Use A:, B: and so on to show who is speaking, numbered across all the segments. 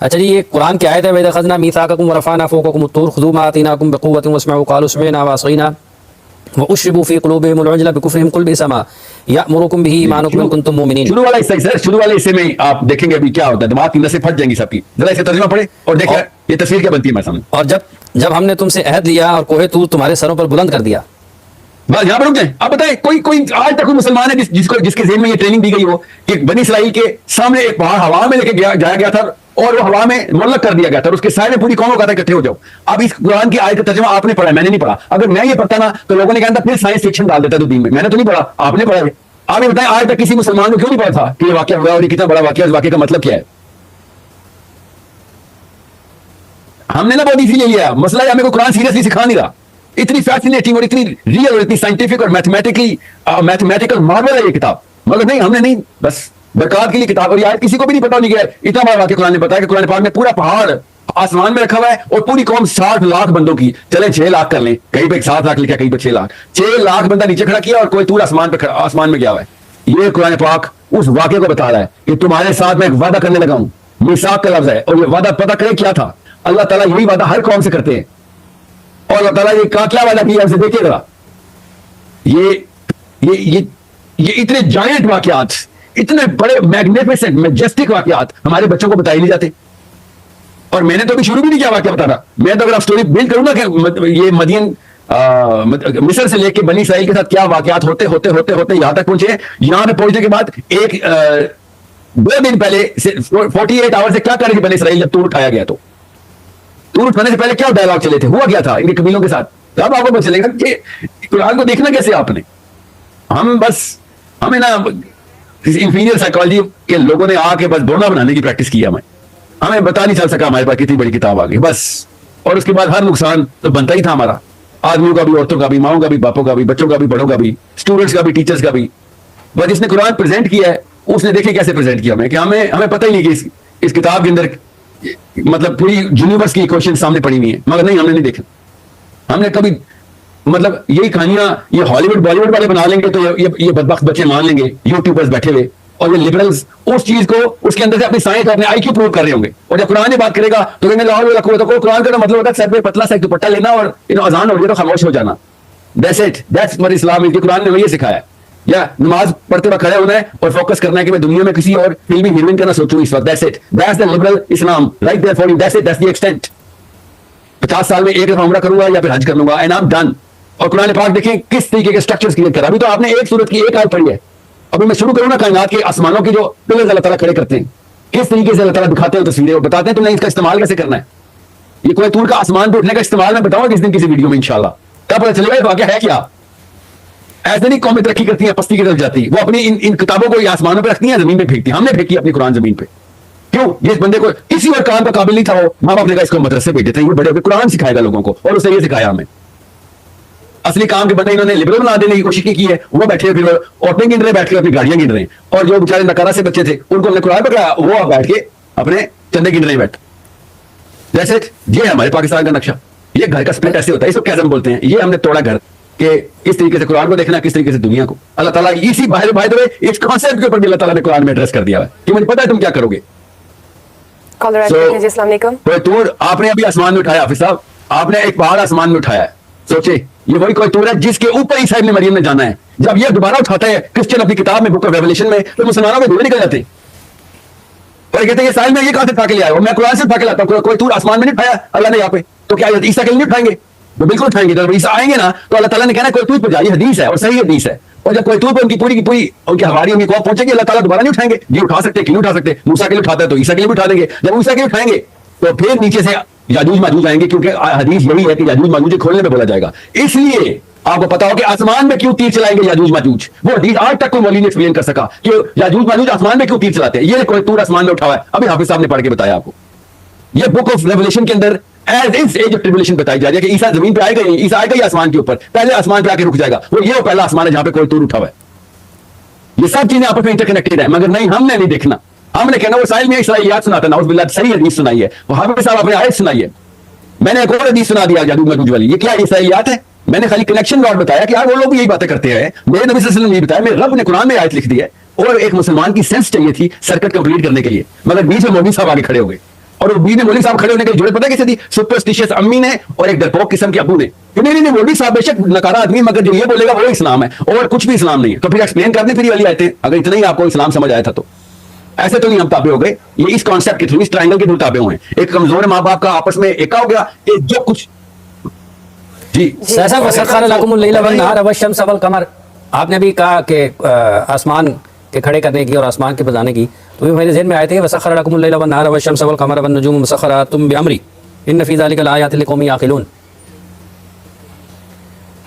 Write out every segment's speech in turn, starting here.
A: अच्छा जी, ये कुरान की आयत है, वइज़ अख़ज़ना मीसाक़कुम व रफ़अना फ़ौक़कुम अत-तूर ख़ुज़ू मा आतैनाकुम बिक़ुव्वतिन वस्मअू क़ालू समिअना व असग़ैना व उश्रिबू फ़ी क़ुलूबिहिमुल उज्ला बिकुफ़्रिहिम क़ुल बि'सा मा यअमुरुकुम बिही ईमानुकुम इन कुंतुम मुमिनीन।
B: शुरू वाला हिस्सा सर, शुरू वाले हिस्से में आप देखेंगे अभी क्या होता है, दिमाग की नसें फट जाएंगी सबकी। जरा इसका तर्जुमा पढ़े और देखिए ये तस्वीर क्या बनती है हमारे सामने।
A: और जब हमने तुमसे अहद लिया और कोहे तूर तुम्हारे सरों पर बुलंद कर दिया।
B: बस यहाँ पर रुक जाए। आप बताएं कोई आज तक कोई मुसलमान है जिसके ज़हन में ये ट्रेनिंग दी गई हो कि बनी इसराइल के सामने एक पहाड़ हवा में लेके जाया गया था और वो हवा में मुअल्लक कर दिया गया था और उसके साय में पूरी कौम को कहा था इकट्ठे हो जाओ। अब इस कुरान की आयत का तर्जुमा आपने पढ़ा, मैंने नहीं पढ़ा। अगर मैं ये पढ़ता ना तो लोगों ने कहा था फिर साइंस फिक्शन डाल देता तो दीन में। मैंने तो नहीं पढ़ा, आपने पढ़ा है। आप ये बताएं आज तक किसी मुसलमान को क्यों नहीं पढ़ा था कि ये वाकया हुआ और ये कितना बड़ा वाकया, इस वाकये का मतलब क्या है। हमने ना बहुत इजीली लिया। मसला है हमें को कुरान सीरियसली सिखा नहीं रहा। इतनी फैसिनेटिंग और इतनी रियल और इतनी साइंटिफिक और मैथमेटिकल मार्वल है ये किताब, मगर नहीं, हमने नहीं, बस बरकत के लिए किताब। और यार किसी को भी नहीं पता नहीं गया इतना बड़ा वाकया कुरान ने बताया कि कुरान पाक में पूरा पहाड़ आसमान में रखा हुआ है और पूरी कौम 60 लाख बंदों की, चले 6 लाख कर लें, कहीं पे 7 लाख लिखा, कहीं पे 6 लाख बंदा नीचे खड़ा किया और कोई तूर आसमान में गया हुआ है। ये कुरान पाक उस वाकये को बता रहा है कि तुम्हारे साथ मैं एक वादा करने लगा हूं। मीसाक का लफ्ज है और ये वादा पता करें क्या था। अल्लाह ताला यही वादा हर कौम से करते हैं और अल्लाह ताला ये क्या वादा किया उसे देखिए जरा। ये इतने जायंट वाकयात, इतने बड़े मैग्निफिसेंट मैजेस्टिक वाकयात हमारे बच्चों को बताए नहीं जाते। और मैंने तो अभी शुरू भी नहीं किया वाकया बताना। मैं तो अगर आप स्टोरी बिल्ड करूंगा कि ये मदियन मिस्र से लेके बनी इसराइल के साथ क्या वाकयात होते होते होते होते यहां तक पहुंचे। यहां पे पहुंचने के बाद 2 दिन पहले 48 आवर से क्या कर रही थी बनी इसराइल जब तूर उठाया गया। तो तूर उठाने से पहले क्या डायलॉग चले थे, हुआ क्या था इनके कबीलों के साथ, तब आपको पता चलेगा कि कुरान को देखना कैसे आपने। हमें ना इंफीरियर साइकोलॉजी के लोगों ने आके बस बोना बनाने की प्रैक्टिस की। हमें बता नहीं चल सका हमारे पास कितनी बड़ी किताब आ गई बस। और उसके बाद हर नुकसान तो बनता ही था हमारा, आदमियों का भी, औरतों का भी, माओं का भी, बापों का भी, बच्चों का भी, बड़ों का भी, स्टूडेंट्स का भी, टीचर्स का भी। बस जिसने कुरान प्रेजेंट किया है उसने देखे कैसे प्रेजेंट किया हमें, कि हमें पता ही नहीं कि इस किताब के अंदर मतलब पूरी यूनिवर्स की क्वेश्चन सामने पड़ी हुई है। मगर नहीं, हमने नहीं देखा। हमने कभी मतलब यही कहानियां ये हॉलीवुड बॉलीवुड वाले बना लेंगे तो ये बदबख्त बच्चे मान लेंगे, यूट्यूबर्स बैठे हुए, और ये लिबरल्स उस चीज को उसके अंदर से अपनी साइंस अपने आईक्यू प्रूव कर रहे होंगे। और जब कुरान की बात करेगा तो कहेंगे लाहौल रखो, तो कुरान का मतलब होता है सर पे पतला सा एक दुपट्टा लेना और अजान हो गया तो खामोश हो जाना। That's it, that's what Islam is. Quran ने वही सिखाया है। या नमाज पढ़ते वक्त खड़े होना है और फोकस करना है कि मैं दुनिया में किसी और फिल्मी हीरोइन का ना सोचूं इस वक्त। That's it, that's the liberal Islam right there for you. That's it, that's the extent. 50 साल में एक दफा उम्रा करूंगा या फिर हज कर लूंगा एंड आई एम डन। और कुरान पाक देखें किस तरीके के स्ट्रक्चर्स क्रिएट करा। अभी तो आपने एक सूरत की एक आयत पढ़ी है, अभी मैं शुरू करूं ना कायनात के आसमानों की जो पिलर्स अल्लाह ताला खड़े करते हैं, किस तरीके से अल्लाह ताला दिखाते हैं तस्वीरें और बताते हैं तुमने इसका इस्तेमाल कैसे करना है। ये कोई तूर का आसमान पे उठने का इस्तेमाल मैं बताऊंगा किस दिन किसी वीडियो में इंशाल्लाह, तब पता चलेगा ये वाकया है क्या। ऐसे नहीं कौमें तरक्की करती है, पस्ती की तरफ जाती है। वो अपनी इन किताबों को आसमानों पर रखती है, जमीन पे फेंकती है। हमने फेंकी अपनी कुरान जमीन पे। क्यों? जिस बंदे को किसी और काम का काबिल नहीं था, वो माँ बाप ने कहा इसको मदरसे भेज देते हैं, ये बड़े होकर कुरान सिखाएगा लोगों को, और उसने ये सिखाया हमें। असली काम के बंदे इन्होंने लिबरल बना देने की कोशिश की है। वो बैठे फिर औरतें गिन रहे, बैठ के अपनी गाड़ियां गिन रहे हैं। और जो बेचारे नकारा से बच्चे थे उनको हमने कुरान पकड़ाया, वो अब बैठ के अपने चंदे गिन रहे बैठ। जैसे ये हमारे पाकिस्तान का नक्शा, ये घर का स्प्लिट ऐसे होता है, इसको कैज़म बोलते हैं। ये हमने तोड़ा घर के किस तरीके से कुरान को देखना, किस तरीके से दुनिया को। अल्लाह ताला इसी बाय द वे इस कॉन्सेप्ट के ऊपर भी अल्लाह ताला ने कुरान में एड्रेस कर दिया है कि मुझे पता है तुम क्या करोगे। कोई तूर आपने अभी आसमान में उठाया, हाफिज साहब, आपने एक पहाड़ आसमान में उठाया है। सोचे ये वही कोई तूर है जिसके ऊपर ईसा इब्न मरियम ने जाना है। जब ये दोबारा उठाता है क्रिश्चियन अपनी किताब में बुक ऑफ रेवलेशन में, तो मुसलमानों के धुएं निकल जाते हैं और कहते हैं ये साहिल में ये कहां से उठा के ले आया हो। मैं कुरान से उठा के लाता हूं। कोई तूर आसमान में नहीं उठाया अल्लाह ने यहाँ पे, तो क्या ईसा के लिए नहीं उठाएंगे? वो बिल्कुल उठाएंगे। जब ईसा आएंगे ना तो अल्लाह ताला ने कहना कोई तूर पर जा, ये हदीस है और सही हदीस है। और जब कोई तूर पर उनकी पूरी की पूरी उनकी हवारी उनकी कौम पहुंचेगी, अल्लाह ताला दोबारा नहीं उठाएंगे। ये उठा सकते, क्यों उठा सकते? मूसा के लिए उठाता है तो ईसा के लिए भी उठा देंगे। जब मूसा के लिए उठाएंगे तो फिर नीचे से याजूज माजूज आएंगे, क्योंकि हदीस यही है कि याजूज माजूज खोलने में बोला जाएगा। इसलिए आपको पता हो कि आसमान में क्यों तीर चलाएंगे याजूज माजूज, वो हदीस आज तक कोई मौलवी ने एक्सप्लेन कर सका कि याजूज माजूज आसमान में क्यों तीर चलाते हैं। ये कोई तूर आसमान में उठा हुआ है, अभी हाफिज साहब ने पढ़ के बताया आपको। ये बुक ऑफ रेवलेशन के अंदर as is as of tribulation बताई जा रही है कि ईसा जमीन पे आएगा, ईसा आएगा ही आसमान के ऊपर, पहले आसमान पे आके रुक जाएगा। वो पहला आसमान है जहां पे कोई तूर उठा हुआ है। ये सब चीजें आपस में इंटरकनेक्टेड है, मगर नहीं, हमने नहीं देखना। हमने कहना वो साहिल में इसराइलियात सुनाता है, नाउज़ुबिल्लाह, सही हदीस सुनाई है। वो हाफिज साहब अपने आयत सुनाई है, मैंने एक और हदीस सुना दिया याजूज माजूज वाली। ये क्या इसराइलियात है? मैंने खाली कनेक्शन लॉर्ड बताया कि यार वो लोग भी यही बातें करते हैं। मेरे नबी सल्लल्लाहु अलैहि वसल्लम ने बताया, मेरे रब ने कुरान में आयत लिख दी है। और एक मुसलमान की सेंस चाहिए थी सर्किट कंप्लीट करने के लिए, मगर बीच में मौलवी साहब आगे खड़े हो गए और बीवी ने मौलवी साहब खड़े होने की जरूरत पता है कैसे थी? सुपरस्टिशियस अम्मी ने और एक डरपोक किस्म के अबू ने। नहीं नहीं, मौलवी साहब बेशक नकारा आदमी, मगर जो ये बोलेगा वो इस्लाम है और कुछ भी इस्लाम नहीं है। तो फिर एक्सप्लेन कर दें फिर ये वाली आयतें, अगर इतना ही आपको इस्लाम समझ आया था तो। ऐसे तो नहीं हम ताबे हो गए, ये इस कॉन्सेप्ट के थ्रू, इस ट्रायंगल के थ्रू ताबे हुए हैं। एक कमजोर माँ बाप का आपस में एका हो गया, ये जो कुछ जी
A: ऐसा वसख्खर लकुमुल लैला वन नहार वश्शम्स वल कमर, आपने भी कहा कि आसमान के खड़े करने की और आसमान के बजाने की, तो भी मेरे ज़हन में आए थे वसख्खर लकुमुल लैला वन नहार वश्शम्स वल कमर वन नुजूम मुसख्खरातुम बिअमरी इन्न फी ज़ालिका लआयातिन लिकौमिन याक़िलून।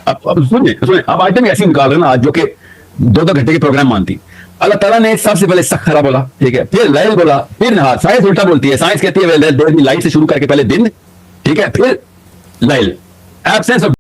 B: अब सुनिए, अब आयतें भी ऐसी निकाल रहे हैं ना आज, जो कि 2-2 घंटे के प्रोग्राम मानती। अल्लाह ताला ने सबसे पहले सखरा बोला, ठीक है, फिर लैल बोला, फिर नहार। साइंस उल्टा बोलती है, साइंस कहती है लाइट से शुरू करके पहले दिन, ठीक है, फिर लैल, एब्सेंस ऑफ